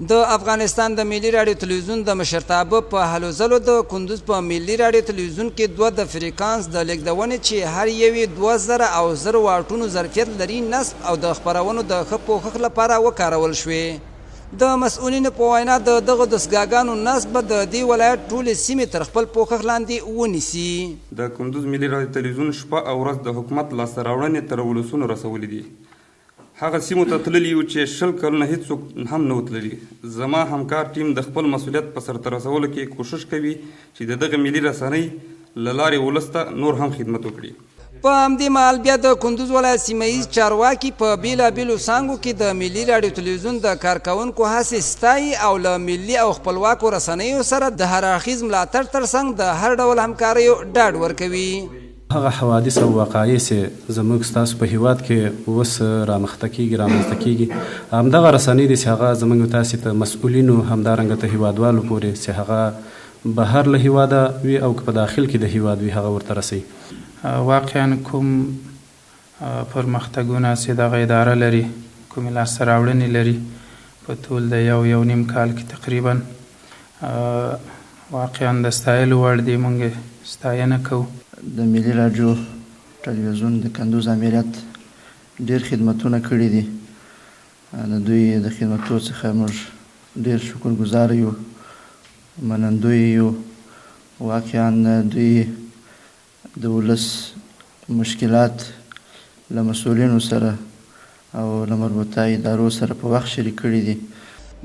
د افغانستان د ملي راډیو تلویزیون د مشرتابه په هلو ځلو د کندوز په ملي راډیو تلویزیون کې دوه د فریکانس د لیږدونې چې هر یوې 2000 او 1000 واټونو ظرفیت لري نصب او د خپرونو د ښه پوښښ لپاره وکارول شوې. د مسؤلینو په وینا د دغه دستګاګانو نصب د دې ولایت ټولې سیمې تر خپل پوښښ لاندې ونیسي. د کندوز ملي راډیو تلویزیون شپه او ورځ د حکومت لاسته راوړنې تر ولسونو رسولې دي. هغه سیمو ته تللي یو چې 20 کلونه هیڅوک هم نه وتللي. زما همکار ټیم د خپل مسؤلیت په سرته رسولو کې کوشش کوي چې د دغه ملي رسنۍ له لارې ولس ته نور هم خدمت وکړي. په همدې مهال بیا د کندوز ولایت سیمهییز چارواکي په بیلابیلو څانګو کې د ملي راډیو تلویزیون د کارکوونکو هڅې ستایي او له ملي او خپلواکو رسنیو سره د هر اړخیز ملاتړ ترڅنګ د هر ډول همکاریو ډاډ ورکوي. هغه حوادث او وقایع چې زموږ ستاسو په هیواد کې اوس رامنځته کیږي همدغه رسنۍ دي چې هغه زموږ تاسې ته مسؤلینو همدارنګه ته هیوادوالو پورې چې هغه بهر له هیواده وي او که په داخل کې د هیواد وي هغه ورته رسوي. واقعا کوم پرمختګونه چې دغه اداره لري کومې لاسته راوړنې لري په ټول د یو نیم کال کې تقریبا واقعا د ستایلو وړ دي. موږ ستاینه کوو. د ملي راډیو تلویزیون د کندوز امریت ډیر خدمتونه کړي دي. د دوی د خدمتو څخه موږ ډیر شکرګزار یو، منندوی یو. واقعا دوی د ولس مشکلات له مسؤلینو سره او له مربوطه ادارو سره په وخت شریک کړي دي.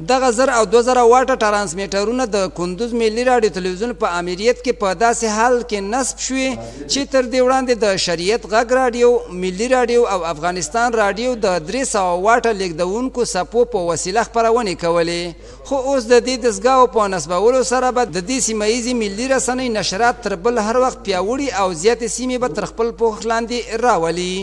دغه 1000 او 2000 واټه ترانسمیټرونه د کندوز ملي راډیو تلویزیون په امریت کې په داسې حال کې نصب شوې چې تر دې وړاندې د شریعت غږ راډیو، ملي راډیو او افغانستان راډیو د 300 واټه لیږدونکو څپو په وسیله خپرونې کولې. خو اوس د دې دستګاو په نصبولو سره به د دې سیمهییزې ملي رسنۍ نشرات تر بل هر وخت پیاوړي او زیاتې سیمې به تر خپل پوښښ لاندې راولي.